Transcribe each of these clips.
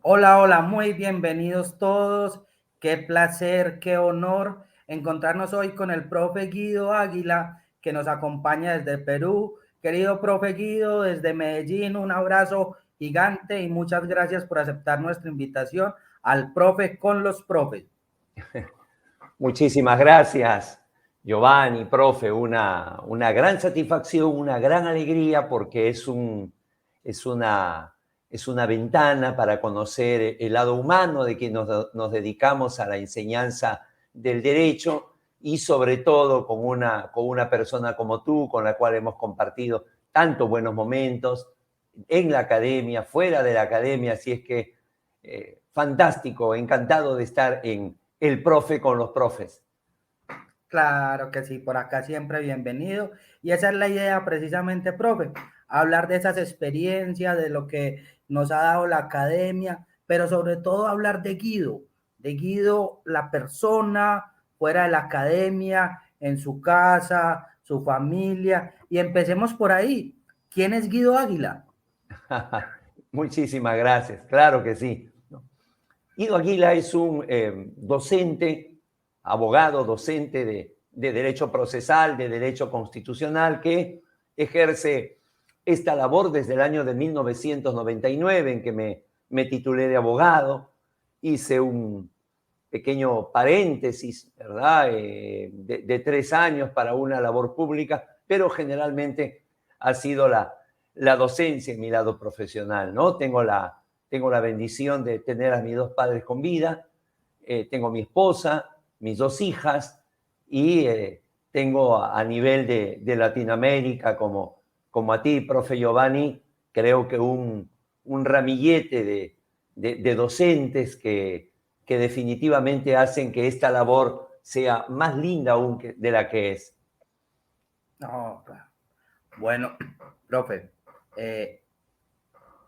Hola, hola, muy bienvenidos todos. Qué placer, qué honor encontrarnos hoy con el profe Guido Águila, que nos acompaña desde Perú. Querido profe Guido, desde Medellín, un abrazo gigante y muchas gracias por aceptar nuestra invitación al profe con los profes. Muchísimas gracias, Giovanni, profe. Una gran satisfacción, una gran alegría porque es una ventana para conocer el lado humano de que nos dedicamos a la enseñanza del derecho y sobre todo con una persona como tú, con la cual hemos compartido tantos buenos momentos en la academia, fuera de la academia. Así es que fantástico, encantado de estar en El Profe con los Profes. Claro que sí, por acá siempre bienvenido. Y esa es la idea precisamente, profe, hablar de esas experiencias, de lo que nos ha dado la academia, pero sobre todo hablar de Guido, la persona fuera de la academia, en su casa, su familia. Y empecemos por ahí. ¿Quién es Guido Águila? Muchísimas gracias, claro que sí. Guido Aguila es un docente, abogado, docente de Derecho Procesal, de Derecho Constitucional, que ejerce esta labor desde el año de 1999, en que me titulé de abogado. Hice un pequeño paréntesis, ¿verdad? De 3 años para una labor pública, pero generalmente ha sido la docencia en mi lado profesional, ¿no? Tengo la bendición de tener a mis 2 padres con vida, tengo mi esposa, mis 2 hijas y tengo a nivel de Latinoamérica, como a ti, profe Giovanni, creo que un ramillete de docentes que definitivamente hacen que esta labor sea más linda aún de la que es. No, bueno, profe, eh,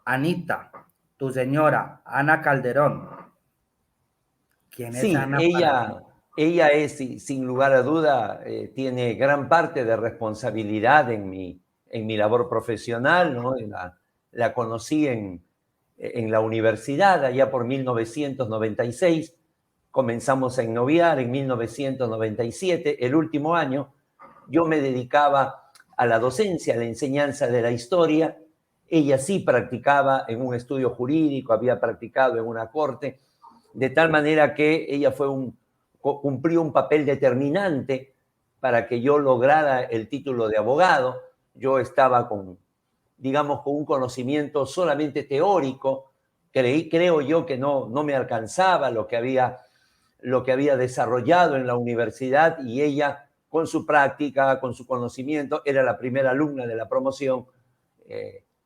Anita, tu señora, Ana Calderón. ¿Quién es Sí, Ana para ti? ella es, sin lugar a duda, tiene gran parte de responsabilidad en mi labor profesional, ¿no? La conocí en la universidad, allá por 1996. Comenzamos a ennoviar en 1997, el último año. Yo me dedicaba a la docencia, a la enseñanza de la historia. Ella sí practicaba en un estudio jurídico, había practicado en una corte, de tal manera que ella cumplió un papel determinante para que yo lograra el título de abogado. Yo estaba digamos, con un conocimiento solamente teórico. Creo yo que no me alcanzaba lo que había desarrollado en la universidad, y ella, con su práctica, con su conocimiento, era la primera alumna de la promoción.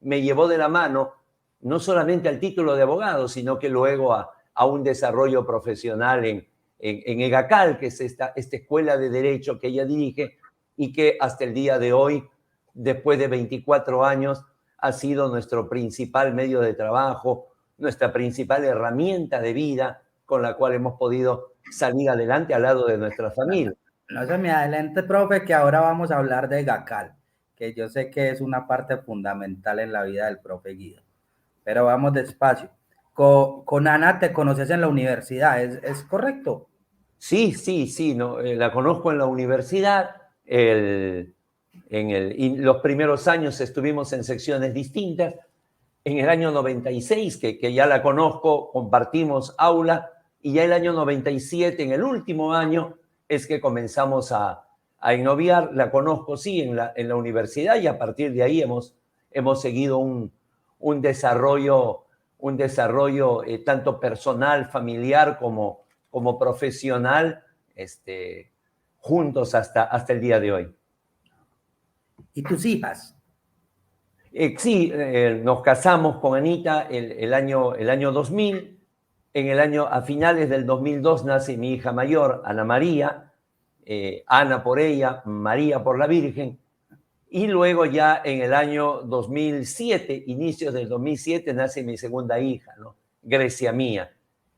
Me llevó de la mano no solamente al título de abogado, sino que luego a un desarrollo profesional en EGACAL, que es esta escuela de derecho que ella dirige y que hasta el día de hoy, después de 24 años, ha sido nuestro principal medio de trabajo, nuestra principal herramienta de vida, con la cual hemos podido salir adelante al lado de nuestra familia. No se me adelante, profe, que ahora vamos a hablar de GACAL, que yo sé que es una parte fundamental en la vida del profe Guido. Pero vamos despacio. Con Ana te conoces en la universidad, ¿es correcto? Sí, sí, sí, no, la conozco en la universidad. Y los primeros años estuvimos en secciones distintas. En el año 96, que ya la conozco, compartimos aula, y ya el año 97, en el último año, es que comenzamos a ennoviar. La conozco, sí, en la universidad, y a partir de ahí hemos seguido un desarrollo, tanto personal, familiar, como profesional, juntos hasta el día de hoy. ¿Y tus hijas? Sí, nos casamos con Anita el año 2000. A finales del 2002 nace mi hija mayor, Ana María. Ana por ella, María por la Virgen. Y luego ya en el año 2007, inicios del 2007, nace mi segunda hija, ¿no? Grecia Mía.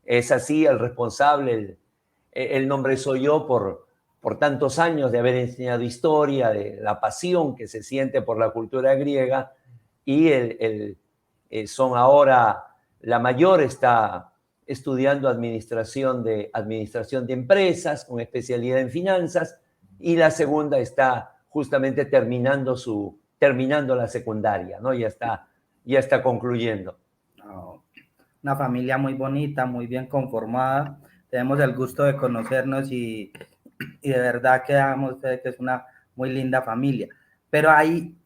Es así, el responsable, el nombre soy yo por tantos años de haber enseñado historia, de la pasión que se siente por la cultura griega, y son ahora La mayor está estudiando administración de empresas con especialidad en finanzas, y la segunda está justamente terminando la secundaria, ¿no? Ya está concluyendo. No, una familia muy bonita, muy bien conformada. Tenemos el gusto de conocernos y de verdad que damos fe que es una muy linda familia. Pero hay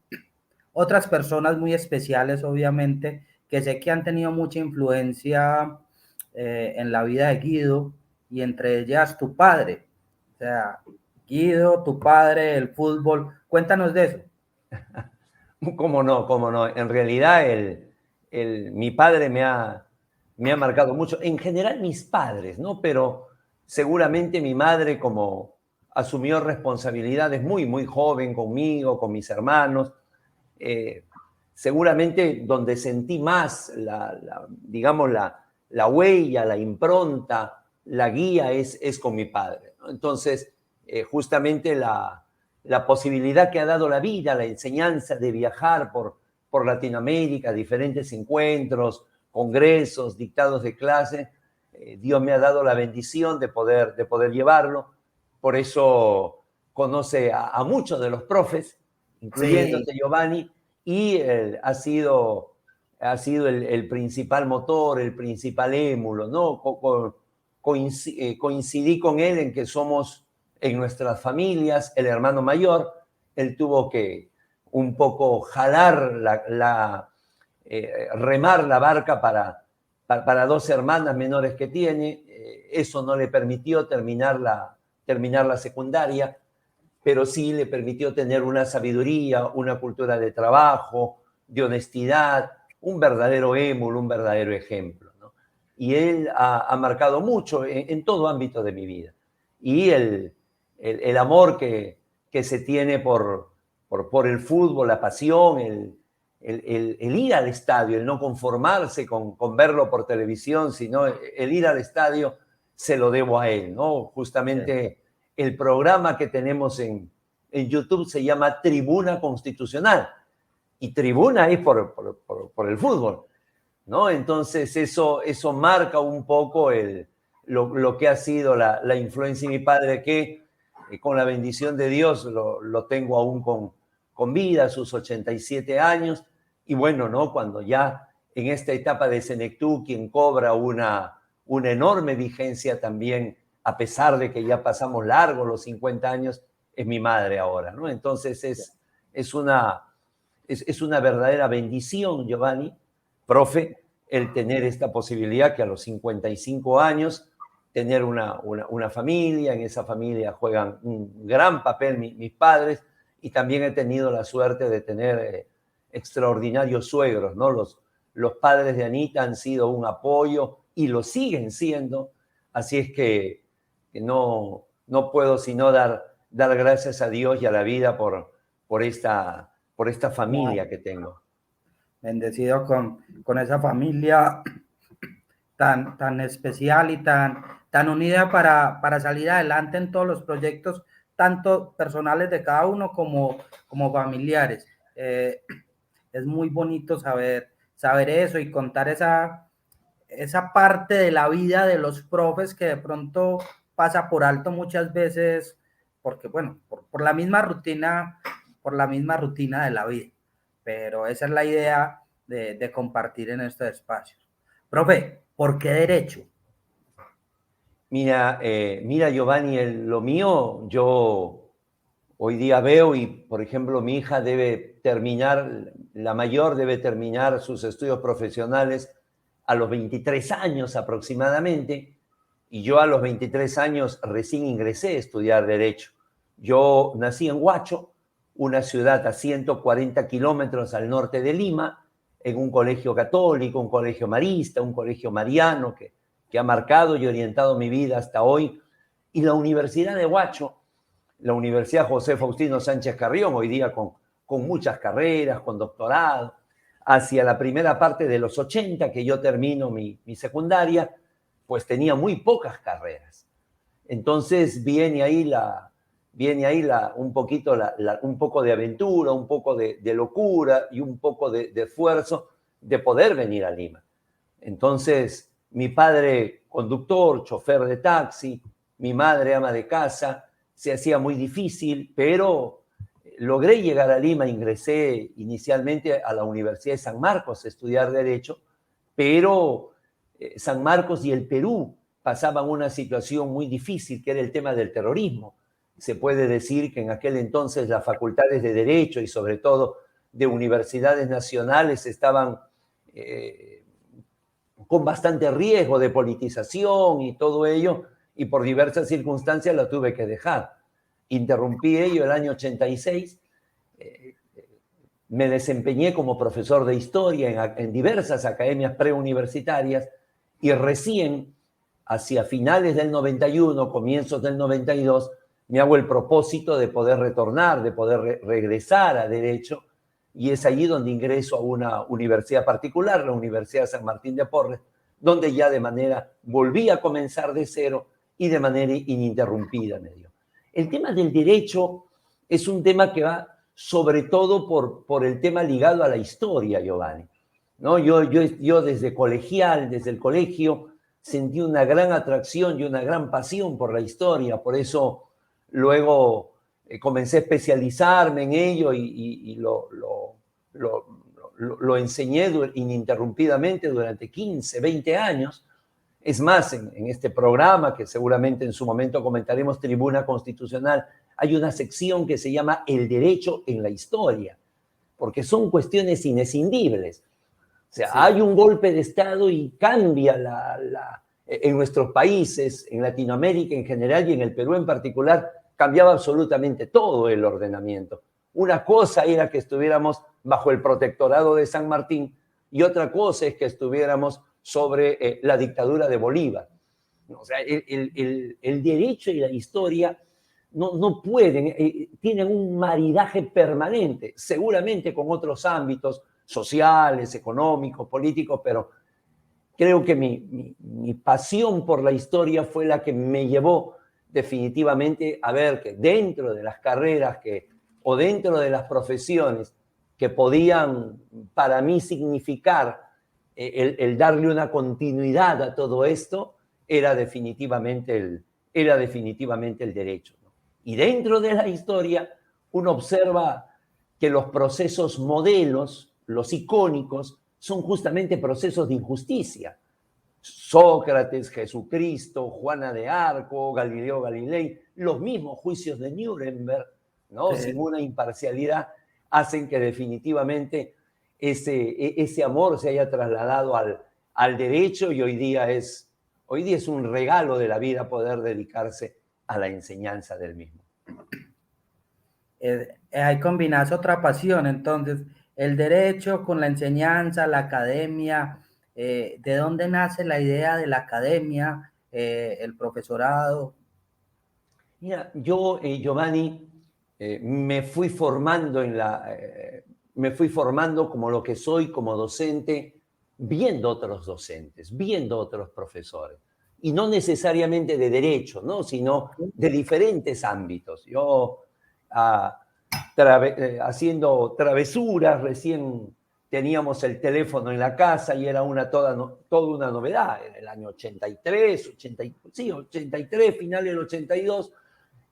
otras personas muy especiales, obviamente, que sé que han tenido mucha influencia en la vida de Guido, y entre ellas tu padre. O sea, Guido, tu padre, el fútbol. Cuéntanos de eso. ¿Cómo no? ¿Cómo no? En realidad, mi padre me ha marcado mucho. En general, mis padres, ¿no? Pero seguramente mi madre, como asumió responsabilidades muy, muy joven conmigo, con mis hermanos, seguramente donde sentí más digamos, la huella, la impronta, la guía es con mi padre, ¿no? Entonces, justamente la posibilidad que ha dado la vida, la enseñanza de viajar por Latinoamérica, diferentes encuentros, congresos, dictados de clase, Dios me ha dado la bendición de poder llevarlo. Por eso conoce a muchos de los profes, Sí, incluyéndote, Giovanni, y ha sido el principal motor, el principal émulo, ¿no? Coincidí con él en que somos en nuestras familias el hermano mayor. Él tuvo que un poco jalar remar la barca para dos hermanas menores que tiene. Eso no le permitió terminar la secundaria, pero sí le permitió tener una sabiduría, una cultura de trabajo, de honestidad, un verdadero émulo, un verdadero ejemplo, ¿no? Y él ha marcado mucho en todo ámbito de mi vida. Y el amor que se tiene por el fútbol, la pasión, el ir al estadio, el no conformarse con verlo por televisión, sino el ir al estadio, se lo debo a él, ¿no? sí, Justamente el programa que tenemos en YouTube se llama Tribuna Constitucional, y tribuna es por el fútbol, ¿no? Entonces eso marca un poco lo que ha sido la influencia de mi padre, que con la bendición de Dios lo tengo aún con vida, a sus 87 años, y bueno, ¿no? Cuando ya en esta etapa de Senectú, quien cobra una enorme vigencia también, a pesar de que ya pasamos largo los 50 años, es mi madre ahora, ¿no? Entonces es una verdadera bendición, Giovanni, profe, el tener esta posibilidad que a los 55 años, tener una familia. En esa familia juegan un gran papel mis padres, y también he tenido la suerte de tener extraordinarios suegros, ¿no? Los padres de Anita han sido un apoyo y lo siguen siendo, así es que no puedo sino dar gracias a Dios y a la vida por esta claro. familia que tengo. Bendecido con esa familia tan especial y tan unida para salir adelante en todos los proyectos, tanto personales de cada uno como familiares. Es muy bonito saber eso y contar esa parte de la vida de los profes que de pronto pasa por alto muchas veces, porque bueno, por la misma rutina de la vida. Pero esa es la idea de compartir en estos espacios. Profe, ¿por qué derecho? Mira, Giovanni, lo mío, yo hoy día veo, y por ejemplo mi hija la mayor debe terminar sus estudios profesionales a los 23 años aproximadamente, y yo a los 23 años recién ingresé a estudiar Derecho. Yo nací en Huacho, una ciudad a 140 kilómetros al norte de Lima, en un colegio católico, un colegio marista, un colegio mariano que ha marcado y orientado mi vida hasta hoy. Y la Universidad de Huacho, la Universidad José Faustino Sánchez Carrión, hoy día con muchas carreras, con doctorado. Hacia la primera parte de los 80, que yo termino mi secundaria, pues tenía muy pocas carreras. Entonces un poco de aventura, un poco de locura y un poco de esfuerzo de poder venir a Lima. Entonces, mi padre conductor, chofer de taxi, mi madre ama de casa, se hacía muy difícil, pero logré llegar a Lima, ingresé inicialmente a la Universidad de San Marcos a estudiar Derecho, pero San Marcos y el Perú pasaban una situación muy difícil, que era el tema del terrorismo. Se puede decir que en aquel entonces las facultades de Derecho y sobre todo de universidades nacionales estaban con bastante riesgo de politización y todo ello, y por diversas circunstancias la tuve que dejar. Interrumpí ello el año 86, me desempeñé como profesor de historia en diversas academias preuniversitarias y recién, hacia finales del 91, comienzos del 92, me hago el propósito de poder retornar, de poder regresar a Derecho, y es allí donde ingreso a una universidad particular, la Universidad de San Martín de Porres, donde ya de manera, volví a comenzar de cero y de manera ininterrumpida me dio. El tema del derecho es un tema que va sobre todo por el tema ligado a la historia, Giovanni, ¿no? Yo desde colegial, desde el colegio, sentí una gran atracción y una gran pasión por la historia, por eso luego comencé a especializarme en ello y lo enseñé ininterrumpidamente durante 15, 20 años. Es más, en este programa, que seguramente en su momento comentaremos, Tribuna Constitucional, hay una sección que se llama El Derecho en la Historia, porque son cuestiones inescindibles. O sea, sí, hay un golpe de Estado y cambia en nuestros países, en Latinoamérica en general y en el Perú en particular, cambiaba absolutamente todo el ordenamiento. Una cosa era que estuviéramos bajo el protectorado de San Martín y otra cosa es que estuviéramos sobre la dictadura de Bolívar. O sea, el derecho y la historia no pueden, tienen un maridaje permanente, seguramente con otros ámbitos sociales, económicos, políticos, pero creo que mi pasión por la historia fue la que me llevó definitivamente a ver que dentro de las carreras o dentro de las profesiones que podían para mí significar el darle una continuidad a todo esto, era definitivamente el derecho, ¿no? Y dentro de la historia uno observa que los procesos modelos, los icónicos, son justamente procesos de injusticia. Sócrates, Jesucristo, Juana de Arco, Galileo Galilei, los mismos juicios de Nuremberg, ¿no? Sin una imparcialidad, hacen que definitivamente ese amor se haya trasladado al derecho y hoy día es un regalo de la vida poder dedicarse a la enseñanza del mismo. Ahí combinas otra pasión, entonces, el derecho con la enseñanza, la academia. ¿De dónde nace la idea de la academia, el profesorado? Mira, yo, Giovanni, me fui formando como lo que soy como docente, viendo otros docentes, viendo otros profesores, y no necesariamente de derecho, ¿no? Sino de diferentes ámbitos. Yo, haciendo travesuras, recién teníamos el teléfono en la casa y era toda una novedad. En el año 83, 83, final del 82,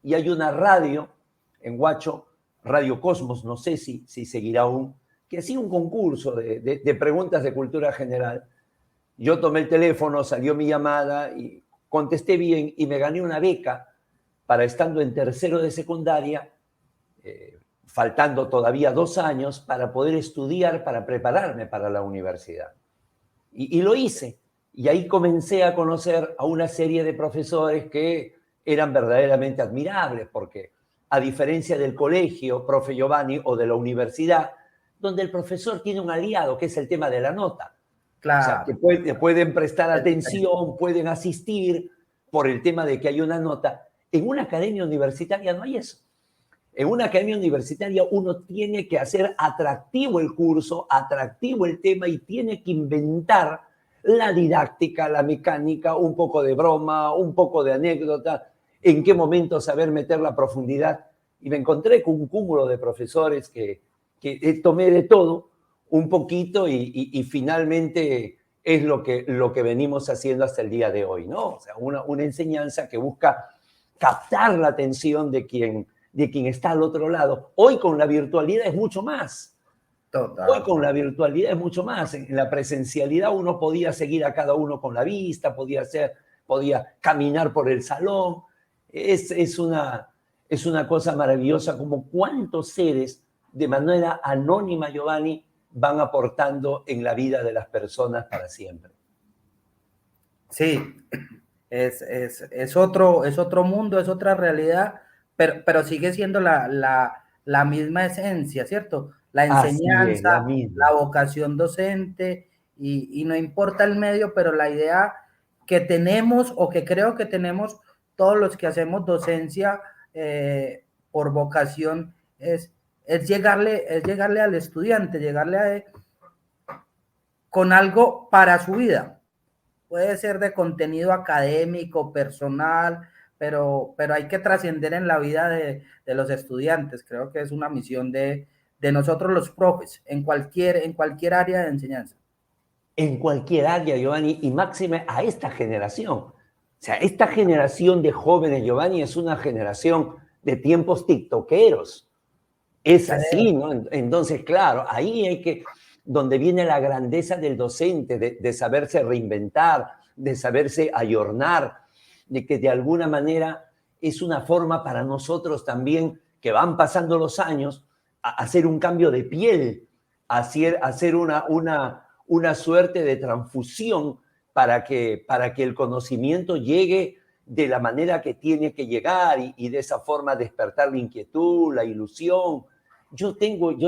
y hay una radio en Huacho, Radio Cosmos, no sé si seguirá aún, que hacía un concurso de preguntas de cultura general. Yo tomé el teléfono, salió mi llamada y contesté bien y me gané una beca para, estando en tercero de secundaria, faltando todavía 2 años, para poder estudiar, para prepararme para la universidad. Y lo hice. Y ahí comencé a conocer a una serie de profesores que eran verdaderamente admirables, porque a diferencia del colegio, profe Giovanni, o de la universidad, donde el profesor tiene un aliado, que es el tema de la nota. Claro. O sea, que pueden prestar atención, pueden asistir por el tema de que hay una nota. En una academia universitaria no hay eso. En una academia universitaria uno tiene que hacer atractivo el curso, atractivo el tema, y tiene que inventar la didáctica, la mecánica, un poco de broma, un poco de anécdota, en qué momento saber meter la profundidad. Y me encontré con un cúmulo de profesores que tomé de todo un poquito y finalmente es lo que venimos haciendo hasta el día de hoy, ¿no? O sea, una enseñanza que busca captar la atención de quien está al otro lado. Hoy con la virtualidad es mucho más. Hoy Total. con la virtualidad es mucho más. En la presencialidad uno podía seguir a cada uno con la vista, podía caminar por el salón. Es una cosa maravillosa como cuántos seres de manera anónima, Giovanni, van aportando en la vida de las personas para siempre. Sí, es otro mundo, es otra realidad, pero sigue siendo la misma esencia, ¿cierto? La Así es, la enseñanza, la misma. vocación docente, y no importa el medio, pero la idea que tenemos o que creo que tenemos todos los que hacemos docencia por vocación es llegarle al estudiante, con algo para su vida. Puede ser de contenido académico, personal, pero hay que trascender en la vida de los estudiantes. Creo que es una misión de nosotros los profes, en cualquier área de enseñanza. En cualquier área, Giovanni, y máxime a esta generación. O sea, esta generación de jóvenes, Giovanni, es una generación de tiempos tiktokeros. Es así, ¿no? Entonces, claro, ahí donde viene la grandeza del docente, de saberse reinventar, de saberse ayornar, de que de alguna manera es una forma para nosotros también, que van pasando los años, a hacer un cambio de piel, a hacer una suerte de transfusión para que el conocimiento llegue de la manera que tiene que llegar y de esa forma despertar la inquietud, la ilusión. Yo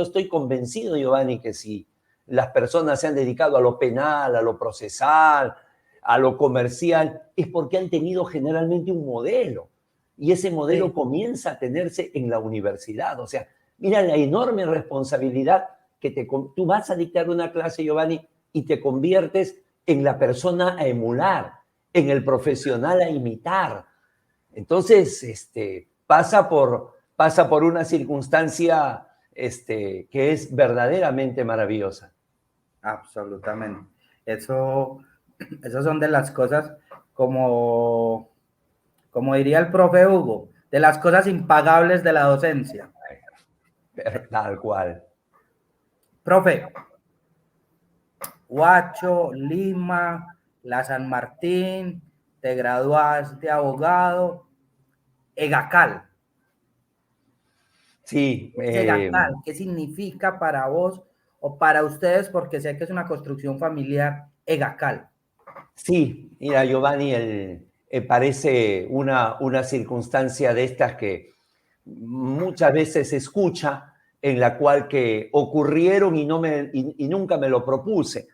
estoy convencido, Giovanni, que si las personas se han dedicado a lo penal, a lo procesal, a lo comercial, es porque han tenido generalmente un modelo. Y ese modelo comienza a tenerse en la universidad. O sea, mira la enorme responsabilidad que tú vas a dictar una clase, Giovanni, y te conviertes en la persona a emular, en el profesional a imitar. Entonces, pasa por una circunstancia que es verdaderamente maravillosa. Absolutamente. Esas son de las cosas, como diría el profe Hugo, de las cosas impagables de la docencia. Tal cual. Profe, Huacho, Lima, la San Martín, te graduaste de abogado, Egacal. Sí. Egacal, ¿qué significa para vos o para ustedes? Porque sé que es una construcción familiar, Egacal. Sí, mira, Giovanni, parece una circunstancia de estas que muchas veces se escucha, en la cual que ocurrieron y nunca me lo propuse,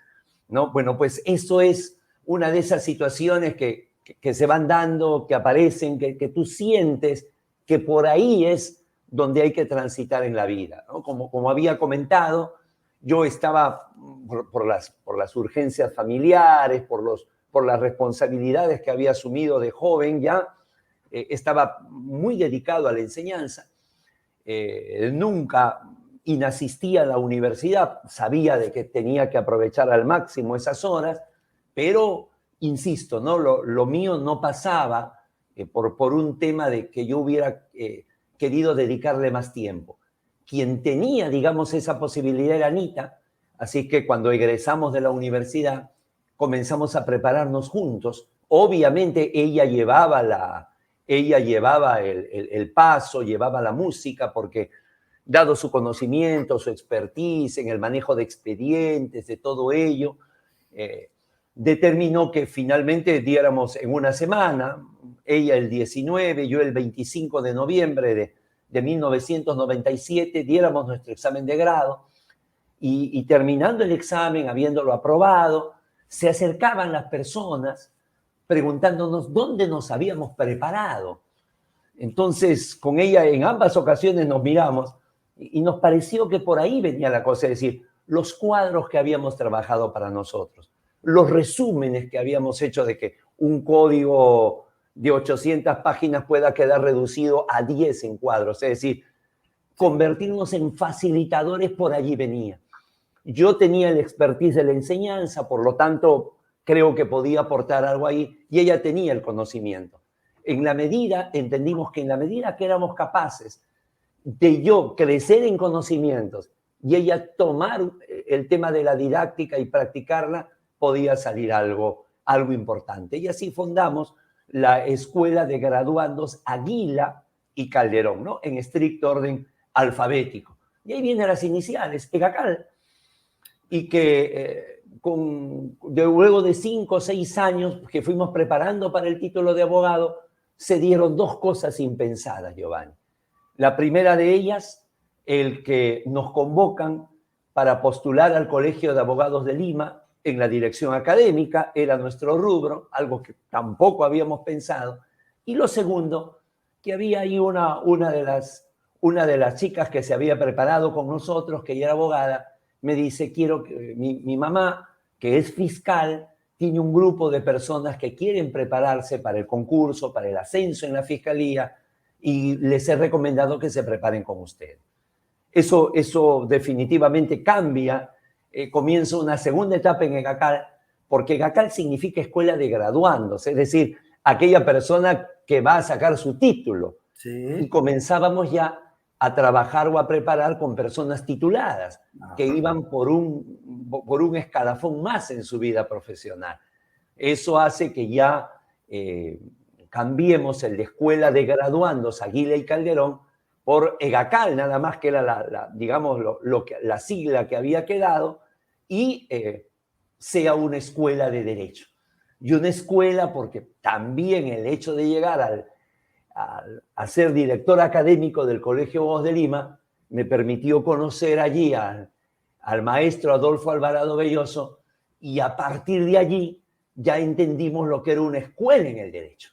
¿no? Bueno, pues eso es una de esas situaciones que se van dando, que aparecen, que tú sientes que por ahí es donde hay que transitar en la vida, ¿no? Como había comentado, yo estaba por las urgencias familiares, por las responsabilidades que había asumido de joven ya, estaba muy dedicado a la enseñanza. Nunca inasistía a la universidad, sabía de que tenía que aprovechar al máximo esas horas, pero, insisto, ¿no? Lo mío no pasaba por un tema de que yo hubiera querido dedicarle más tiempo. Quien tenía, digamos, esa posibilidad era Anita, así que cuando egresamos de la universidad comenzamos a prepararnos juntos. Obviamente ella llevaba el paso, llevaba la música, porque dado su conocimiento, su expertise en el manejo de expedientes, de todo ello, determinó que finalmente diéramos en una semana, ella el 19, yo el 25 de noviembre de 1997, diéramos nuestro examen de grado, y terminando el examen, habiéndolo aprobado, se acercaban las personas preguntándonos dónde nos habíamos preparado. Entonces, con ella en ambas ocasiones nos miramos y nos pareció que por ahí venía la cosa, es decir, los cuadros que habíamos trabajado para nosotros, los resúmenes que habíamos hecho de que un código de 800 páginas pueda quedar reducido a 10 encuadros, es decir, convertirnos en facilitadores por allí venía. Yo tenía el expertise de la enseñanza, por lo tanto, creo que podía aportar algo ahí, y ella tenía el conocimiento. Entendimos que en la medida que éramos capaces de yo crecer en conocimientos y ella tomar el tema de la didáctica y practicarla, podía salir algo importante. Y así fundamos la Escuela de Graduandos Aguila y Calderón, ¿no? En estricto orden alfabético. Y ahí vienen las iniciales, EGACAL, y que luego de 5 o 6 años que fuimos preparando para el título de abogado, se dieron 2 cosas impensadas, Giovanni. La primera de ellas, el que nos convocan para postular al Colegio de Abogados de Lima en la dirección académica, era nuestro rubro, algo que tampoco habíamos pensado. Y lo segundo, que había ahí una de las chicas que se había preparado con nosotros, que ella era abogada, me dice, quiero que mi mamá, que es fiscal, tiene un grupo de personas que quieren prepararse para el concurso, para el ascenso en la fiscalía, y les he recomendado que se preparen con usted. Eso definitivamente cambia, comienza una segunda etapa en EGACAL, porque EGACAL significa escuela de graduandos, es decir, aquella persona que va a sacar su título. Sí. Y comenzábamos ya a trabajar o a preparar con personas tituladas, que iban por un escalafón más en su vida profesional. Eso hace que ya cambiemos el de Escuela de Graduandos Aguila y Calderón por EGACAL, nada más que era digamos, la sigla que había quedado, y sea una escuela de derecho. Y una escuela porque también el hecho de llegar a ser director académico del Colegio de Abogados de Lima me permitió conocer allí al maestro Adolfo Alvarado Belloso, y a partir de allí ya entendimos lo que era una escuela en el derecho,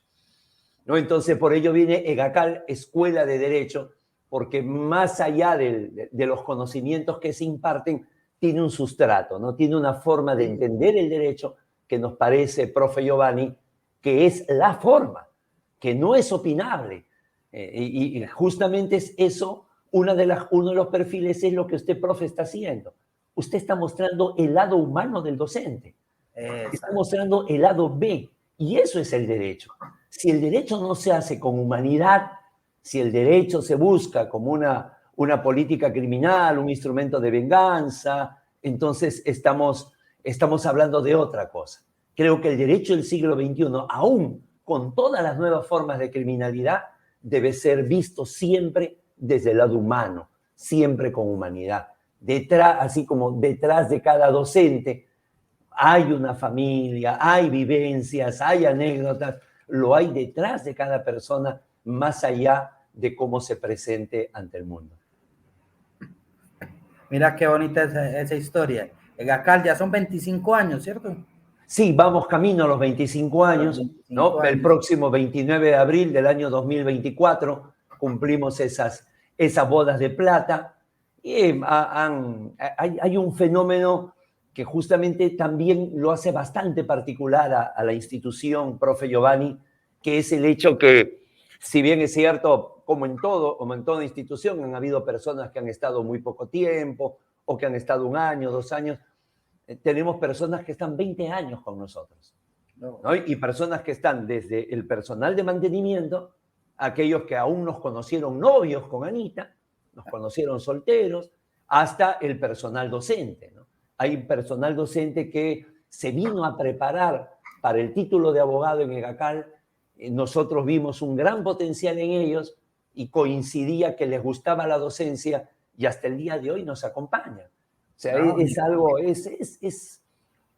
¿no? Entonces, por ello viene EGACAL, Escuela de Derecho, porque más allá de los conocimientos que se imparten, tiene un sustrato, ¿no? Tiene una forma de entender el derecho que nos parece, profe Giovanni, que es la forma, que no es opinable. Y justamente es eso, uno de los perfiles es lo que usted, profe, está haciendo. Usted está mostrando el lado humano del docente. Está mostrando el lado B, y eso es el derecho. Si el derecho no se hace con humanidad, si el derecho se busca como una política criminal, un instrumento de venganza, entonces estamos hablando de otra cosa. Creo que el derecho del siglo XXI, aún con todas las nuevas formas de criminalidad, debe ser visto siempre desde el lado humano, siempre con humanidad. Así como detrás de cada docente hay una familia, hay vivencias, hay anécdotas, lo hay detrás de cada persona, más allá de cómo se presente ante el mundo. Mira qué bonita esa historia. EGACAL ya son 25 años, ¿cierto? Sí, vamos camino a los 25 años, 25 ¿no? Años. El próximo 29 de abril del año 2024 cumplimos esas bodas de plata. Y hay un fenómeno que justamente también lo hace bastante particular a la institución, profe Giovanni, que es el hecho que, si bien es cierto, como en toda institución, han habido personas que han estado muy poco tiempo o que han estado 1 año, 2 años, tenemos personas que están 20 años con nosotros, ¿no? Y personas que están desde el personal de mantenimiento, aquellos que aún nos conocieron novios con Anita, nos conocieron solteros, hasta el personal docente, ¿no? Hay personal docente que se vino a preparar para el título de abogado en EGACAL. Nosotros vimos un gran potencial en ellos y coincidía que les gustaba la docencia, y hasta el día de hoy nos acompañan. O sea, es algo, es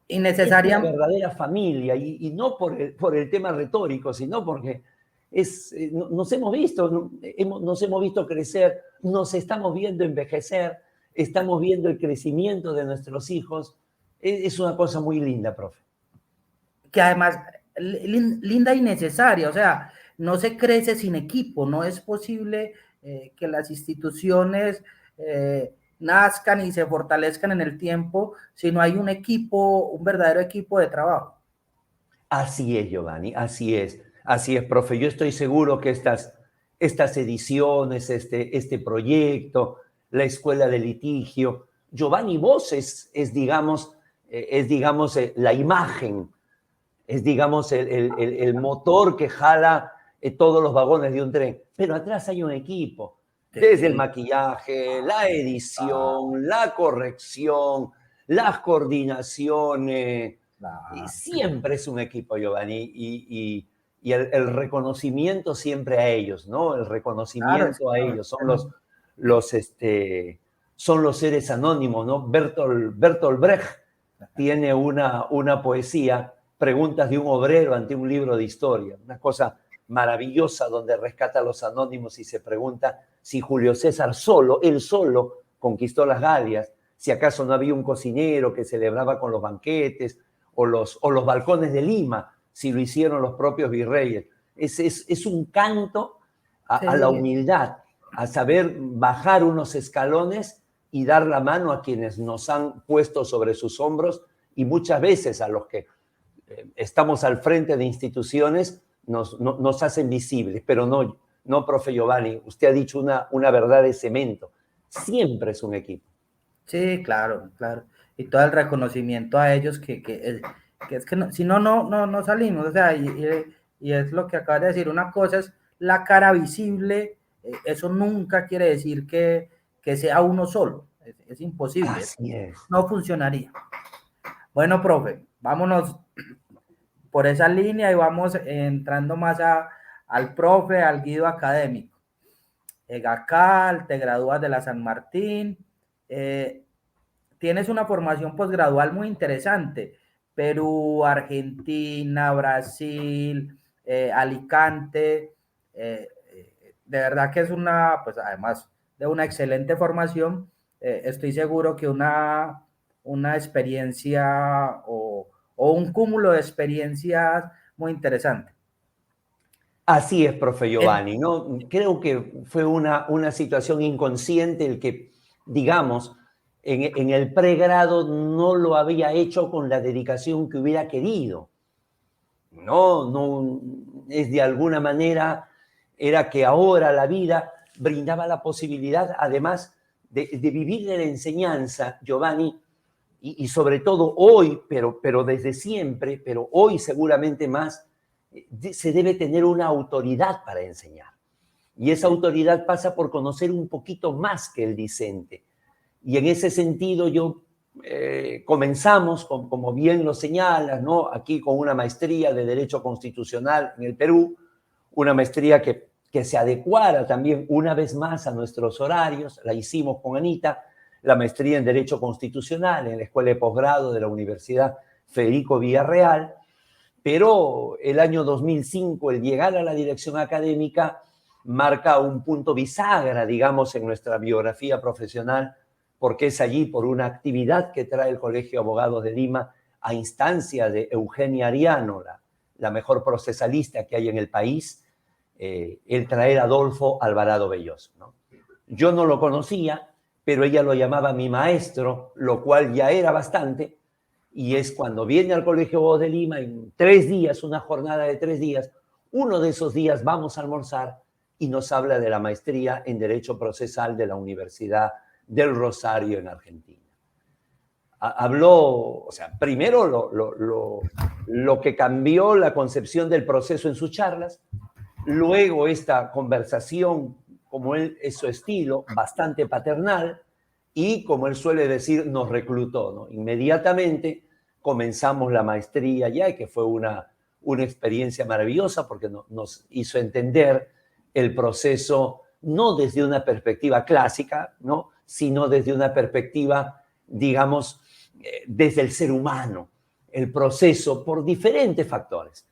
innecesaria. una verdadera familia, y no por el tema retórico, sino porque nos hemos visto crecer, nos estamos viendo envejecer, estamos viendo el crecimiento de nuestros hijos. Es una cosa muy linda, profe. Que además, linda y necesaria, o sea, no se crece sin equipo, no es posible que las instituciones nazcan y se fortalezcan en el tiempo si no hay un equipo, un verdadero equipo de trabajo. Así es, Giovanni, así es, profe. Yo estoy seguro que estas ediciones, este proyecto, la escuela de litigio, Giovanni Vos digamos, la imagen, es, digamos, el motor que jala todos los vagones de un tren. Pero atrás hay un equipo, desde el maquillaje, la edición, la corrección, las coordinaciones. Y siempre es un equipo, Giovanni, y el reconocimiento siempre a ellos, ¿no? El reconocimiento a ellos. Son los seres anónimos, ¿no? Bertolt Brecht tiene una poesía, Preguntas de un obrero ante un libro de historia, una cosa maravillosa donde rescata a los anónimos y se pregunta si Julio César él solo, conquistó las Galias, si acaso no había un cocinero que celebraba con los banquetes, o los balcones de Lima, si lo hicieron los propios virreyes. Es un canto a la humildad, a saber bajar unos escalones y dar la mano a quienes nos han puesto sobre sus hombros, y muchas veces a los que estamos al frente de instituciones nos hacen visibles. Pero no, profe Giovanni, usted ha dicho una verdad de cemento. Siempre es un equipo. Sí, claro. Y todo el reconocimiento a ellos que es que no, si no salimos. O sea, y es lo que acabas de decir. Una cosa es la cara visible. Eso nunca quiere decir que sea uno solo. Es imposible. Así es. No funcionaría. Bueno, profe, vámonos por esa línea y vamos entrando más al profe, al guido académico. EGACAL, te gradúas de la San Martín, tienes una formación posgradual muy interesante, Perú, Argentina, Brasil, Alicante, de verdad que es pues además de una excelente formación, estoy seguro que una experiencia o un cúmulo de experiencias muy interesante. Así es, profe Giovanni, ¿no? Creo que fue una situación inconsciente el que, digamos, en el pregrado no lo había hecho con la dedicación que hubiera querido. No, es de alguna manera, era que ahora la vida brindaba la posibilidad, además, de vivir de la enseñanza, Giovanni, y sobre todo hoy, pero desde siempre, pero hoy seguramente más, se debe tener una autoridad para enseñar. Y esa autoridad pasa por conocer un poquito más que el discente. Y en ese sentido comenzamos, como bien lo señalas, ¿no? Aquí con una maestría de Derecho Constitucional en el Perú, una maestría que se adecuara también una vez más a nuestros horarios. La hicimos con Anita, la maestría en Derecho Constitucional en la Escuela de Posgrado de la Universidad Federico Villarreal. Pero el año 2005, el llegar a la dirección académica, marca un punto bisagra, digamos, en nuestra biografía profesional, porque es allí por una actividad que trae el Colegio de Abogados de Lima a instancia de Eugenia Ariano, la mejor procesalista que hay en el país, el traer a Adolfo Alvarado Belloso, ¿no? Yo no lo conocía, pero ella lo llamaba mi maestro, lo cual ya era bastante. Y es cuando viene al Colegio de Abogados de Lima en 3 días, una jornada de 3 días, uno de esos días vamos a almorzar y nos habla de la maestría en Derecho Procesal de la Universidad del Rosario en Argentina. Habló, o sea, primero lo que cambió la concepción del proceso en sus charlas, luego esta conversación, como él es su estilo, bastante paternal, y como él suele decir, nos reclutó, ¿no? Inmediatamente comenzamos la maestría ya, que fue una experiencia maravillosa porque nos hizo entender el proceso no desde una perspectiva clásica, ¿no? Sino desde una perspectiva, digamos, desde el ser humano, el proceso por diferentes factores.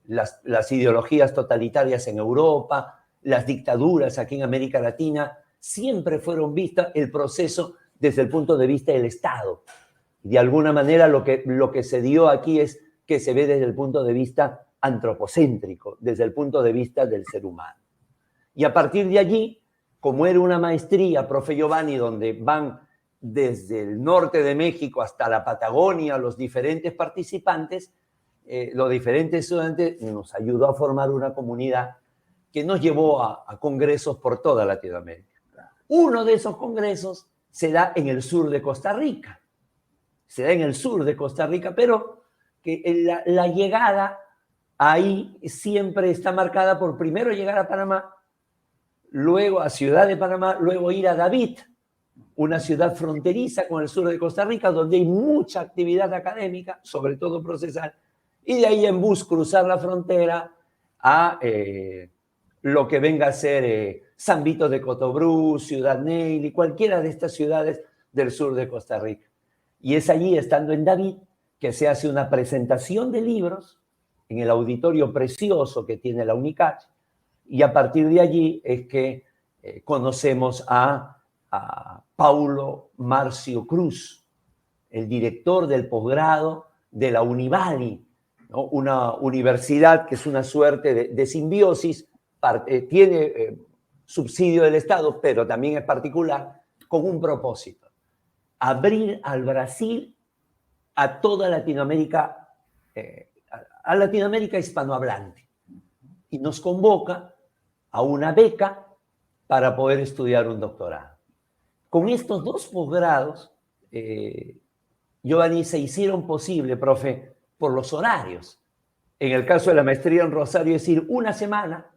Las ideologías totalitarias en Europa, las dictaduras aquí en América Latina, siempre fueron vistas el proceso desde el punto de vista del Estado. De alguna manera lo que se dio aquí es que se ve desde el punto de vista antropocéntrico, desde el punto de vista del ser humano. Y a partir de allí, como era una maestría, profe Giovanni, donde van desde el norte de México hasta la Patagonia los diferentes participantes, los diferentes estudiantes, nos ayudó a formar una comunidad que nos llevó a congresos por toda Latinoamérica. Uno de esos congresos se da en el sur de Costa Rica. Se da en el sur de Costa Rica, pero que la llegada ahí siempre está marcada por primero llegar a Panamá, luego a Ciudad de Panamá, luego ir a David, una ciudad fronteriza con el sur de Costa Rica, donde hay mucha actividad académica, sobre todo procesal, y de ahí en bus cruzar la frontera a lo que venga a ser San Vito de Cotobrú, Ciudad Neyli, cualquiera de estas ciudades del sur de Costa Rica. Y es allí, estando en David, que se hace una presentación de libros en el auditorio precioso que tiene la UNICACH, y a partir de allí es que conocemos a Paulo Marcio Cruz, el director del posgrado de la Univali, ¿no? Una universidad que es una suerte de simbiosis, tiene subsidio del Estado, pero también es particular, con un propósito: abrir al Brasil a toda Latinoamérica, a Latinoamérica hispanohablante. Y nos convoca a una beca para poder estudiar un doctorado. Con estos dos posgrados, Giovanni, se hicieron posible, profe, por los horarios. En el caso de la maestría en Rosario, es decir, una semana,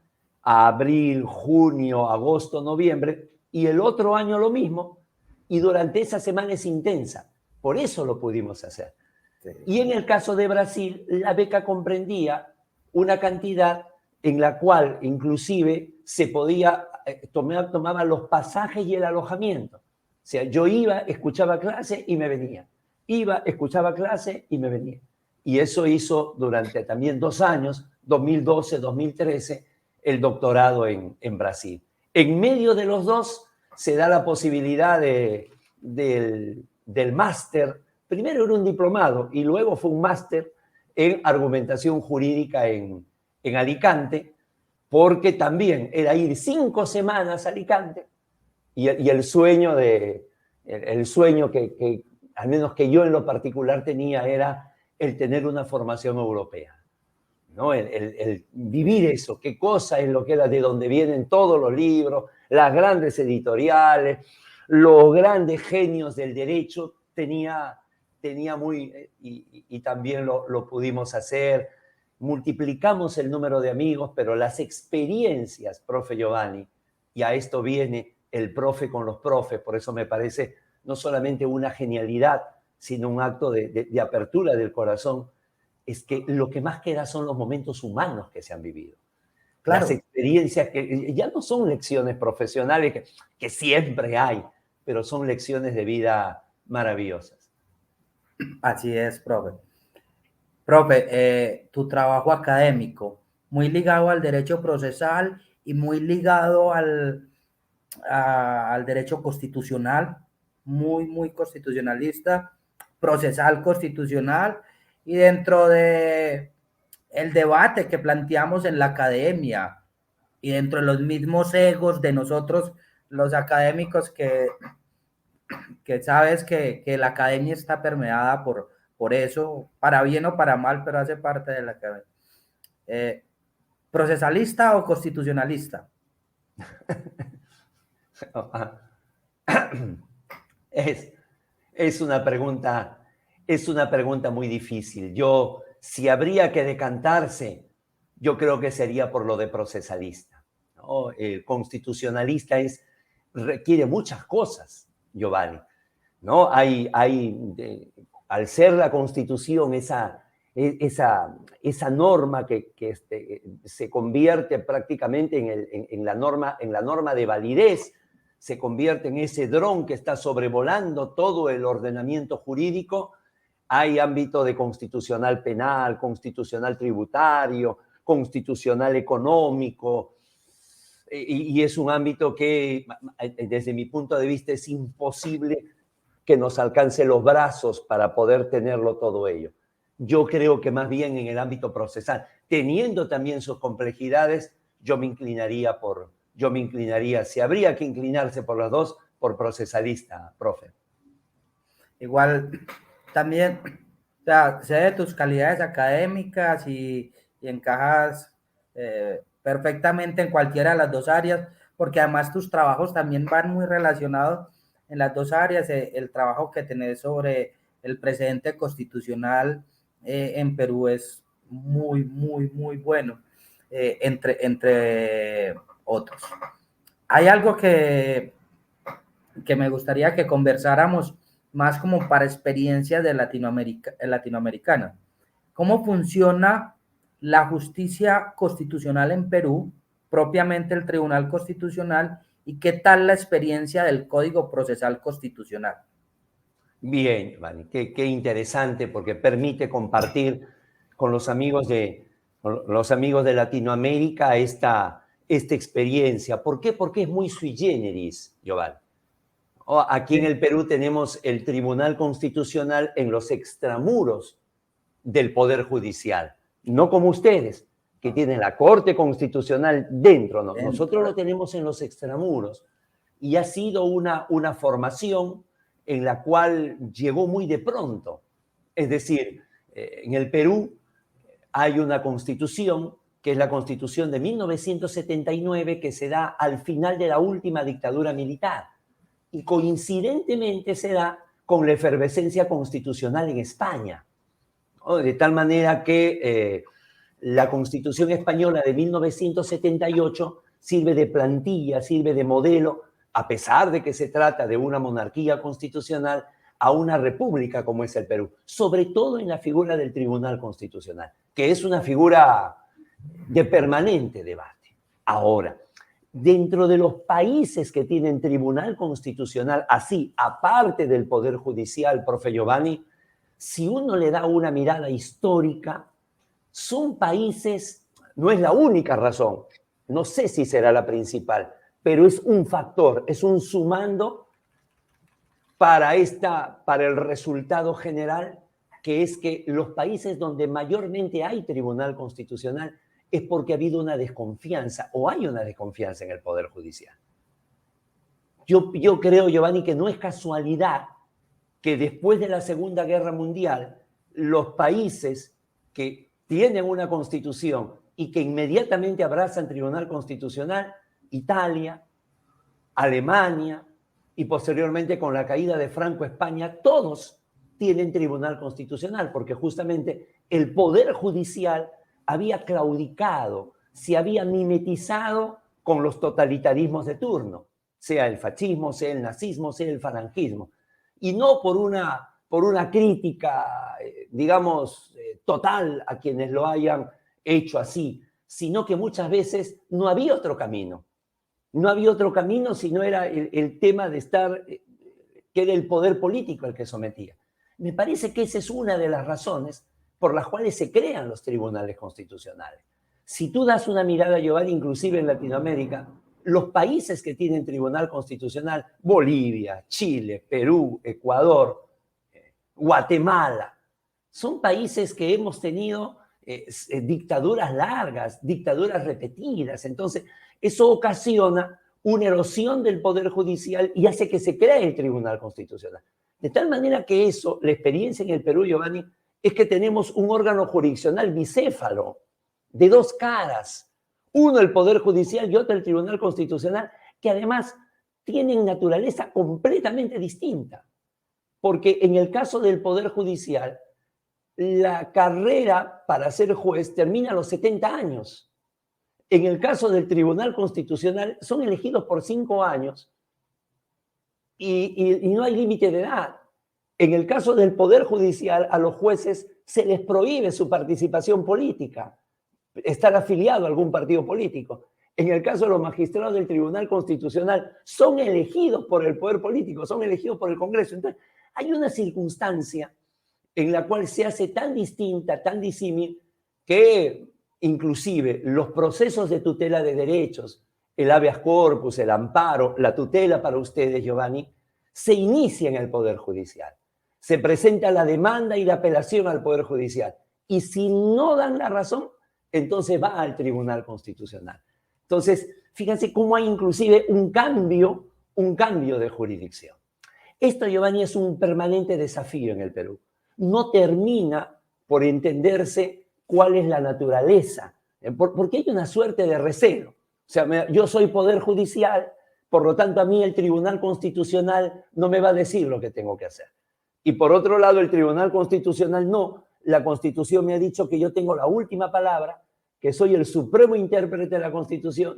a abril, junio, agosto, noviembre, y el otro año lo mismo, y durante esa semana es intensa. Por eso lo pudimos hacer. Sí. Y en el caso de Brasil, la beca comprendía una cantidad en la cual inclusive se podía tomar los pasajes y el alojamiento. O sea, yo iba, escuchaba clase y me venía. Iba, escuchaba clase y me venía. Y eso hizo durante también 2 años, 2012, 2013, el doctorado en Brasil. En medio de los dos se da la posibilidad del máster. Primero era un diplomado y luego fue un máster en argumentación jurídica en Alicante, porque también era ir 5 semanas a Alicante y el sueño que al menos que yo en lo particular tenía, era el tener una formación europea, ¿no? El vivir eso, qué cosa es lo que era, de donde vienen todos los libros, las grandes editoriales, los grandes genios del derecho, tenía muy, y también lo pudimos hacer. Multiplicamos el número de amigos, pero las experiencias, profe Giovanni, y a esto viene el profe con los profes, por eso me parece no solamente una genialidad, sino un acto de apertura del corazón, es que lo que más queda son los momentos humanos que se han vivido. Claro. Las experiencias que ya no son lecciones profesionales que siempre hay, pero son lecciones de vida maravillosas. Así es, profe. Profe, tu trabajo académico, muy ligado al derecho procesal y muy ligado al derecho constitucional, muy constitucionalista, procesal constitucional, y dentro de el debate que planteamos en la academia y dentro de los mismos egos de nosotros, los académicos, que sabes que la academia está permeada por eso, para bien o para mal, pero hace parte de la academia. ¿Procesalista o constitucionalista? Es una pregunta muy difícil. Si habría que decantarse, yo creo que sería por lo de procesalista, ¿no? Constitucionalista requiere muchas cosas, Giovanni, ¿no? Al ser la Constitución esa norma que se convierte prácticamente en la norma de validez, se convierte en ese dron que está sobrevolando todo el ordenamiento jurídico. Hay ámbito de constitucional penal, constitucional tributario, constitucional económico, y es un ámbito que, desde mi punto de vista, es imposible que nos alcance los brazos para poder tenerlo todo ello. Yo creo que más bien en el ámbito procesal, teniendo también sus complejidades, yo me inclinaría, si habría que inclinarse por las dos, por procesalista, profe. Igual, también, o sea, sé de tus calidades académicas y encajas perfectamente en cualquiera de las dos áreas, porque además tus trabajos también van muy relacionados en las dos áreas. El trabajo que tenés sobre el precedente constitucional en Perú es muy, muy, muy bueno, entre otros. Hay algo que me gustaría que conversáramos más como para experiencias de latinoamericana. ¿Cómo funciona la justicia constitucional en Perú, propiamente el Tribunal Constitucional, y qué tal la experiencia del Código Procesal Constitucional? Bien, Vani, qué interesante porque permite compartir con los amigos de Latinoamérica esta experiencia. ¿Por qué? Porque es muy sui generis, Giovanni. Aquí en el Perú tenemos el Tribunal Constitucional en los extramuros del Poder Judicial, no como ustedes, que tienen la Corte Constitucional dentro, ¿no? Nosotros lo tenemos en los extramuros y ha sido una formación en la cual llegó muy de pronto. Es decir, en el Perú hay una constitución, que es la Constitución de 1979, que se da al final de la última dictadura militar. Y coincidentemente se da con la efervescencia constitucional en España. ¿No? De tal manera que la Constitución española de 1978 sirve de plantilla, sirve de modelo, a pesar de que se trata de una monarquía constitucional, a una república como es el Perú, sobre todo en la figura del Tribunal Constitucional, que es una figura de permanente debate. Ahora, dentro de los países que tienen Tribunal Constitucional, así, aparte del Poder Judicial, profe Giovanni, si uno le da una mirada histórica, son países, no es la única razón, no sé si será la principal, pero es un factor, es un sumando para el resultado general, que es que los países donde mayormente hay Tribunal Constitucional es porque ha habido una desconfianza o hay una desconfianza en el Poder Judicial. Yo creo, Giovanni, que no es casualidad que después de la Segunda Guerra Mundial los países que tienen una constitución y que inmediatamente abrazan Tribunal Constitucional, Italia, Alemania y posteriormente con la caída de Franco España, todos tienen Tribunal Constitucional porque justamente el Poder Judicial había claudicado, se había mimetizado con los totalitarismos de turno, sea el fascismo, sea el nazismo, sea el falangismo. Y no por una crítica, digamos, total a quienes lo hayan hecho así, sino que muchas veces no había otro camino. No había otro camino si no era el tema de estar, que era el poder político el que sometía. Me parece que esa es una de las razones por las cuales se crean los tribunales constitucionales. Si tú das una mirada, Giovanni, inclusive en Latinoamérica, los países que tienen tribunal constitucional, Bolivia, Chile, Perú, Ecuador, Guatemala, son países que hemos tenido dictaduras largas, dictaduras repetidas. Entonces, eso ocasiona una erosión del Poder Judicial y hace que se cree el Tribunal Constitucional. De tal manera que eso, la experiencia en el Perú, Giovanni, es que tenemos un órgano jurisdiccional bicéfalo, de dos caras. Uno el Poder Judicial y otro el Tribunal Constitucional, que además tienen naturaleza completamente distinta. Porque en el caso del Poder Judicial, la carrera para ser juez termina a los 70 años. En el caso del Tribunal Constitucional, son elegidos por 5 años y no hay límite de edad. En el caso del Poder Judicial, a los jueces se les prohíbe su participación política, estar afiliado a algún partido político. En el caso de los magistrados del Tribunal Constitucional, son elegidos por el poder político, son elegidos por el Congreso. Entonces, hay una circunstancia en la cual se hace tan distinta, tan disímil, que inclusive los procesos de tutela de derechos, el habeas corpus, el amparo, la tutela para ustedes, Giovanni, se inicia en el Poder Judicial. Se presenta la demanda y la apelación al Poder Judicial. Y si no dan la razón, entonces va al Tribunal Constitucional. Entonces, fíjense cómo hay inclusive un cambio de jurisdicción. Esto, Giovanni, es un permanente desafío en el Perú. No termina por entenderse cuál es la naturaleza, porque hay una suerte de recelo. O sea, yo soy Poder Judicial, Por lo tanto, a mí el Tribunal Constitucional no me va a decir lo que tengo que hacer. Y por otro lado, el Tribunal Constitucional no. La Constitución me ha dicho que yo tengo la última palabra, que soy el supremo intérprete de la Constitución.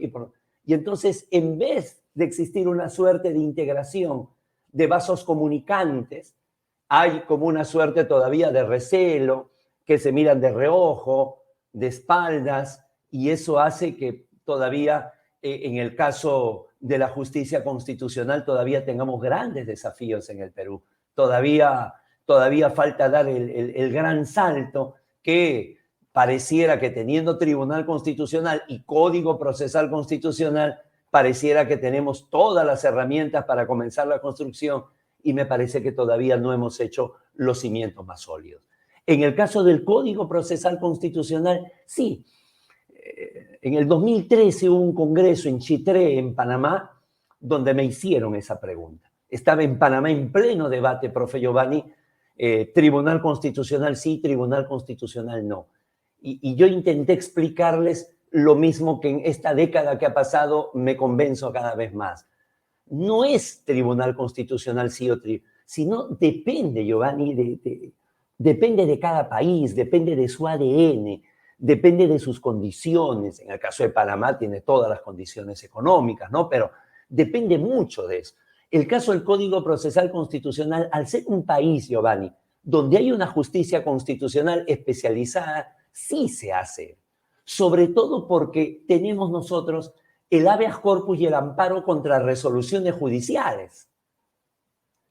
Y entonces, en vez de existir una suerte de integración de vasos comunicantes, hay como una suerte todavía de recelo, que se miran de reojo, de espaldas, y eso hace que todavía, en el caso de la justicia constitucional, todavía tengamos grandes desafíos en el Perú. Todavía falta dar el gran salto que pareciera que teniendo Tribunal Constitucional y Código Procesal Constitucional, pareciera que tenemos todas las herramientas para comenzar la construcción y me parece que todavía no hemos hecho los cimientos más sólidos. En el caso del Código Procesal Constitucional, sí. En el 2013 hubo un congreso en Chitré, en Panamá, donde me hicieron esa pregunta. Estaba en Panamá en pleno debate, profe Giovanni, Tribunal Constitucional sí, Tribunal Constitucional no. Y yo intenté explicarles lo mismo que en esta década que ha pasado me convenzo cada vez más. No es Tribunal Constitucional sí o sino depende, Giovanni, depende de cada país, depende de su ADN, depende de sus condiciones. En el caso de Panamá tiene todas las condiciones económicas, ¿no? Pero depende mucho de eso. El caso del Código Procesal Constitucional, al ser un país, Giovanni, donde hay una justicia constitucional especializada, sí se hace. Sobre todo porque tenemos nosotros el habeas corpus y el amparo contra resoluciones judiciales.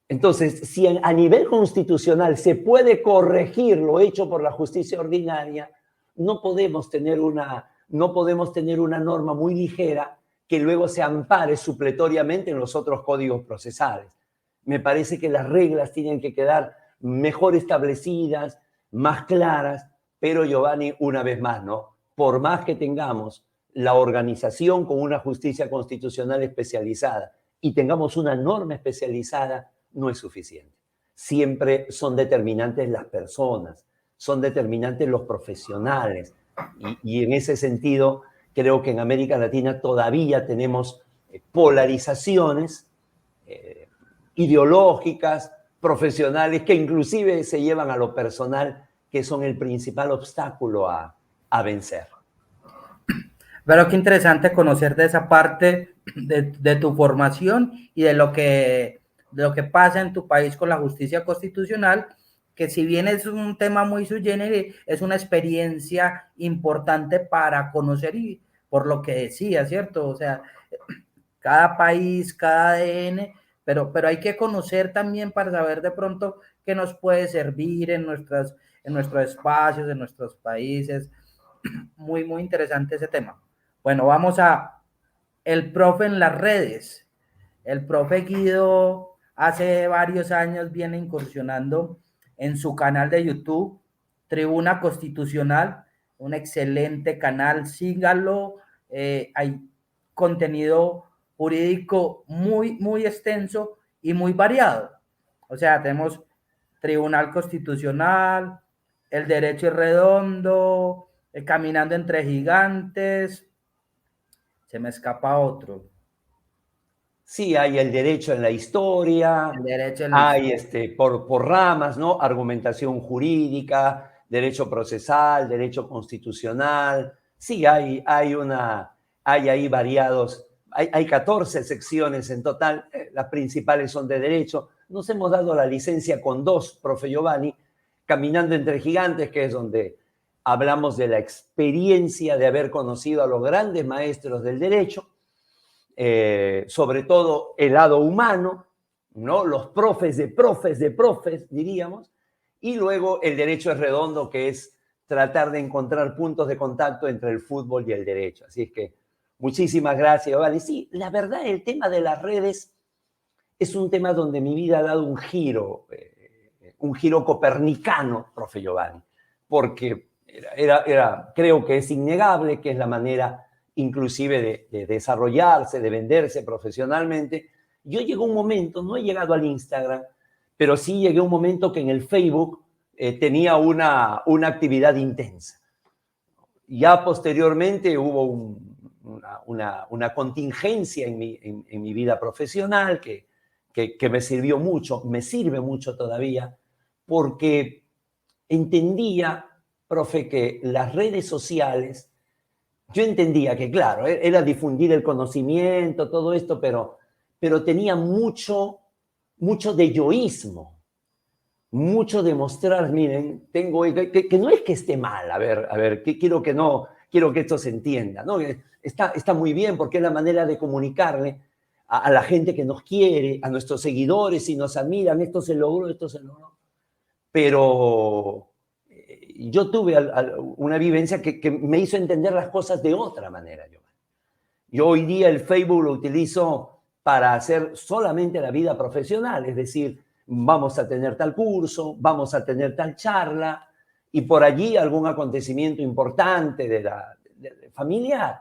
Entonces, si a nivel constitucional se puede corregir lo hecho por la justicia ordinaria, no podemos tener una norma muy ligera que luego se ampare supletoriamente en los otros códigos procesales. Me parece que las reglas tienen que quedar mejor establecidas, más claras, pero Giovanni, una vez más, ¿no? Por más que tengamos la organización con una justicia constitucional especializada y tengamos una norma especializada, no es suficiente. Siempre son determinantes las personas, son determinantes los profesionales. Y en ese sentido, creo que en América Latina todavía tenemos polarizaciones ideológicas, profesionales, que inclusive se llevan a lo personal, que son el principal obstáculo a vencer. Pero qué interesante conocer de esa parte de tu formación y de lo que pasa en tu país con la justicia constitucional, que si bien es un tema muy sui generis, es una experiencia importante para conocer y por lo que decía, ¿cierto? O sea, cada país, cada ADN, pero hay que conocer también para saber de pronto qué nos puede servir en nuestros espacios, en nuestros países. Muy, muy interesante ese tema. Bueno, vamos a el profe en las redes. El profe Guido hace varios años viene incursionando en su canal de YouTube, Tribuna Constitucional, un excelente canal, síganlo, hay contenido jurídico muy, muy extenso y muy variado. O sea, tenemos Tribunal Constitucional, el derecho es redondo, caminando entre gigantes, se me escapa otro. Sí, hay el derecho en la historia, El derecho en la hay historia. por ramas, ¿no? Argumentación jurídica, derecho procesal, derecho constitucional. Sí, hay ahí variados, hay 14 secciones en total, las principales son de derecho. Nos hemos dado la licencia con 2, profe Giovanni, Caminando entre Gigantes, que es donde hablamos de la experiencia de haber conocido a los grandes maestros del derecho, sobre todo el lado humano, ¿no? Los profes, diríamos, y luego el derecho es redondo, que es tratar de encontrar puntos de contacto entre el fútbol y el derecho. Así es que muchísimas gracias, Giovanni. Sí, la verdad, el tema de las redes es un tema donde mi vida ha dado un giro copernicano, profe Giovanni, porque creo que es innegable que es la manera inclusive de desarrollarse, de venderse profesionalmente. Yo llegué a un momento, no he llegado al Instagram, pero sí llegué a un momento que en el Facebook tenía una actividad intensa. Ya posteriormente hubo una contingencia en mi vida profesional que me sirvió mucho, me sirve mucho todavía, porque entendía, profe, que las redes sociales, yo entendía que, claro, era difundir el conocimiento, todo esto, pero tenía mucho de yoísmo, mucho de mostrar, miren, tengo, que no es que esté mal, a ver, quiero que esto se entienda, ¿no? Está muy bien porque es la manera de comunicarle a la gente que nos quiere, a nuestros seguidores, si nos admiran, esto se logró, pero yo tuve una vivencia que me hizo entender las cosas de otra manera. Yo hoy día el Facebook lo utilizo para hacer solamente la vida profesional, es decir, vamos a tener tal curso, vamos a tener tal charla, y por allí algún acontecimiento importante de familiar,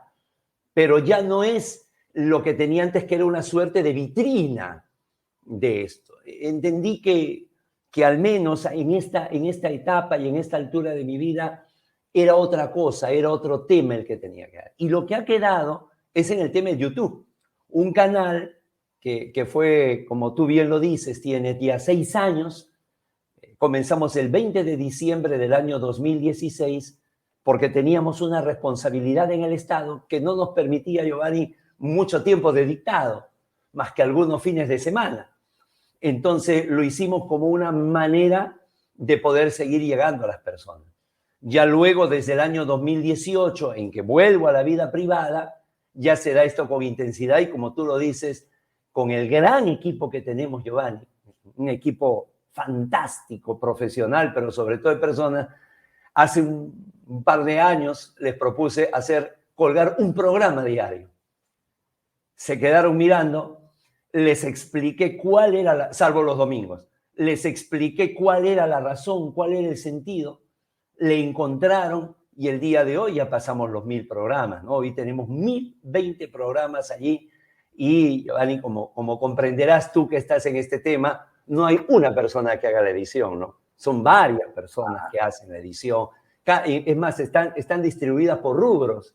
pero ya no es lo que tenía antes, que era una suerte de vitrina de esto. Entendí que al menos en esta etapa y en esta altura de mi vida era otra cosa, era otro tema el que tenía que dar. Y lo que ha quedado es en el tema de YouTube, un canal que fue, como tú bien lo dices, tiene ya 6 años. Comenzamos el 20 de diciembre del año 2016 porque teníamos una responsabilidad en el Estado que no nos permitía, Giovanni, mucho tiempo dedicado, más que algunos fines de semana. Entonces lo hicimos como una manera de poder seguir llegando a las personas. Ya luego, desde el año 2018, en que vuelvo a la vida privada, ya se da esto con intensidad y, como tú lo dices, con el gran equipo que tenemos, Giovanni, un equipo fantástico, profesional, pero sobre todo de personas. Hace un par de años les propuse colgar un programa diario. Se quedaron mirando, les expliqué cuál era, salvo los domingos, les expliqué cuál era la razón, cuál era el sentido, le encontraron y el día de hoy ya pasamos los 1000 programas, ¿no? Hoy tenemos 1020 programas allí y, Giovanni, como comprenderás tú que estás en este tema, no hay una persona que haga la edición, ¿no? Son varias personas que hacen la edición. Es más, están distribuidas por rubros.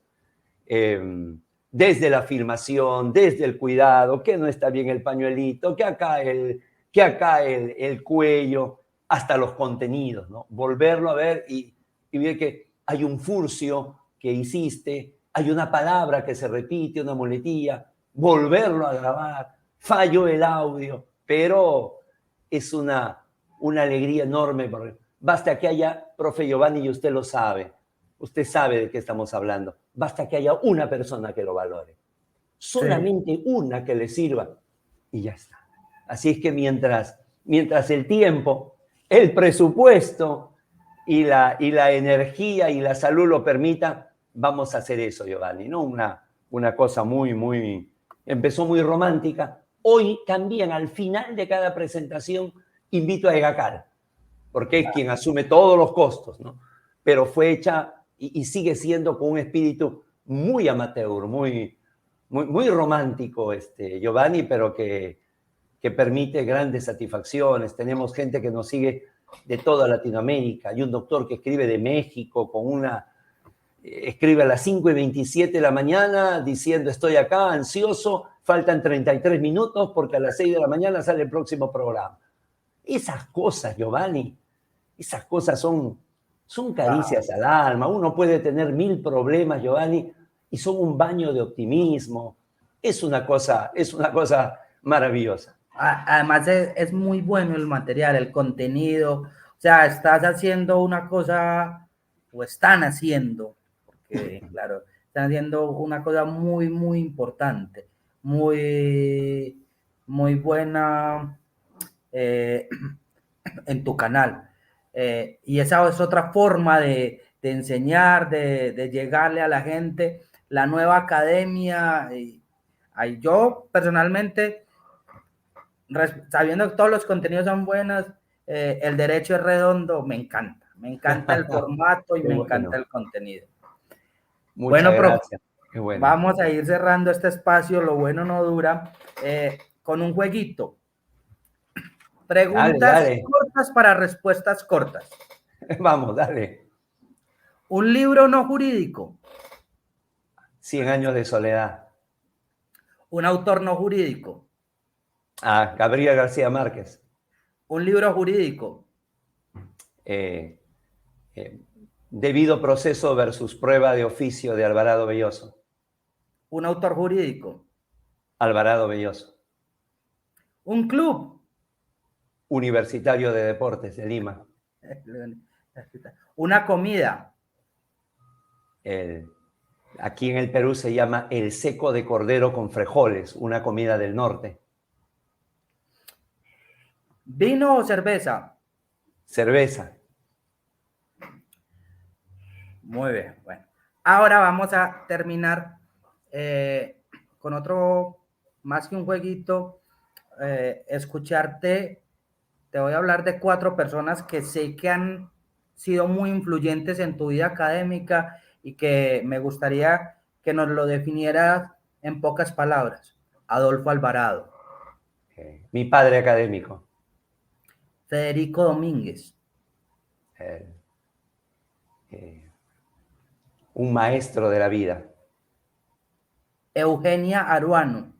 Desde la filmación, desde el cuidado, que no está bien el pañuelito, que acá el cuello, hasta los contenidos, ¿no? Volverlo a ver y ver que hay un furcio que hiciste, hay una palabra que se repite, una muletilla, volverlo a grabar, falló el audio, pero es una alegría enorme. Basta que haya, profe Giovanni, y usted lo sabe, usted sabe de qué estamos hablando, basta que haya una persona que lo valore, solamente sí, una que le sirva, y ya está. Así es que mientras el tiempo, el presupuesto y la energía y la salud lo permitan, vamos a hacer eso, Giovanni, ¿no? Una cosa empezó muy romántica. Hoy también, al final de cada presentación, invito a Egacal, porque es quien asume todos los costos, ¿no? Pero fue hecha y sigue siendo con un espíritu muy amateur, muy romántico, Giovanni, pero que permite grandes satisfacciones. Tenemos gente que nos sigue de toda Latinoamérica. Hay un doctor que escribe de México escribe a las 5:27 de la mañana diciendo: estoy acá ansioso, faltan 33 minutos porque a las 6 de la mañana sale el próximo programa. Esas cosas, Giovanni, esas cosas son caricias al alma. Uno puede tener 1000 problemas, Giovanni, y son un baño de optimismo. Es una cosa maravillosa. Además es muy bueno el material, el contenido. O sea, estás haciendo una cosa, o están haciendo, porque claro, están haciendo una cosa muy, muy importante, muy buena en tu canal. Y esa es otra forma de enseñar, de llegarle a la gente, la nueva academia. Yo personalmente, sabiendo que todos los contenidos son buenos, el derecho es redondo, me encanta el formato y me encanta el contenido. Muchas gracias. Qué bueno. Vamos a ir cerrando este espacio, lo bueno no dura, con un jueguito. Preguntas dale. Cortas para respuestas cortas. Vamos, dale. Un libro no jurídico. Cien años de soledad. Un autor no jurídico. Gabriel García Márquez. Un libro jurídico. Debido proceso versus prueba de oficio de Alvarado Belloso. Un autor jurídico. Alvarado Belloso. Un club. Universitario de Deportes de Lima. Una comida. Aquí en el Perú se llama el seco de cordero con frijoles, una comida del norte. ¿Vino o cerveza? Cerveza. Muy bien, bueno. Ahora vamos a terminar con otro, más que un jueguito, escucharte. Te voy a hablar de 4 personas que sé que han sido muy influyentes en tu vida académica y que me gustaría que nos lo definieras en pocas palabras. Adolfo Alvarado. Mi padre académico. Federico Domínguez. Un maestro de la vida. Eugenia Aruano.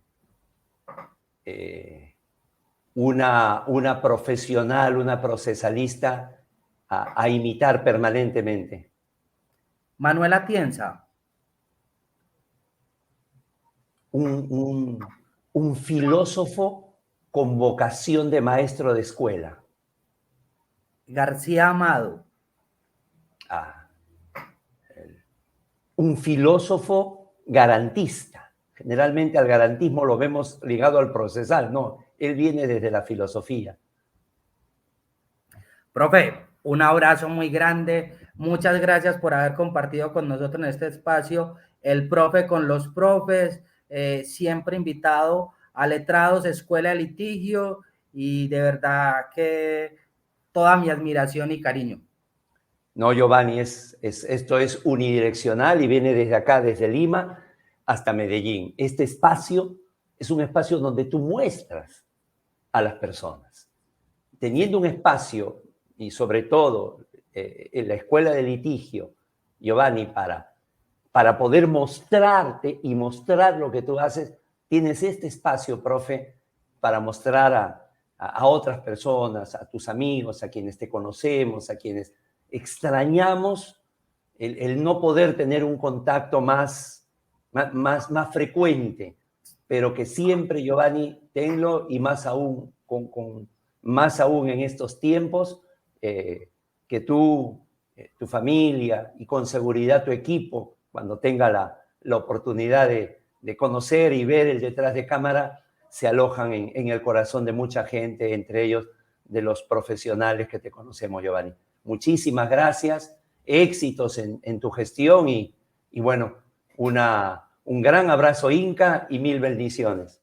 Una profesional, una procesalista a imitar permanentemente. Manuel Atienza. Un filósofo con vocación de maestro de escuela. García Amado. Un filósofo garantista. Generalmente al garantismo lo vemos ligado al procesal, no, él viene desde la filosofía. Profe, un abrazo muy grande. Muchas gracias por haber compartido con nosotros en este espacio el profe con los profes, siempre invitado a Letrados, Escuela de Litigio, y de verdad que toda mi admiración y cariño. No, Giovanni, esto es unidireccional y viene desde acá, desde Lima hasta Medellín. Este espacio es un espacio donde tú muestras a las personas. Teniendo un espacio, y sobre todo en la Escuela de Litigio, Giovanni, para poder mostrarte y mostrar lo que tú haces, tienes este espacio, profe, para mostrar a otras personas, a tus amigos, a quienes te conocemos, a quienes extrañamos el no poder tener un contacto más frecuente, pero que siempre, Giovanni, tenlo, y más aún, más aún en estos tiempos, que tú, tu familia y con seguridad tu equipo, cuando tenga la oportunidad de conocer y ver el detrás de cámara, se alojan en el corazón de mucha gente, entre ellos de los profesionales que te conocemos, Giovanni. Muchísimas gracias, éxitos en tu gestión y bueno, un gran abrazo Inca y 1000 bendiciones.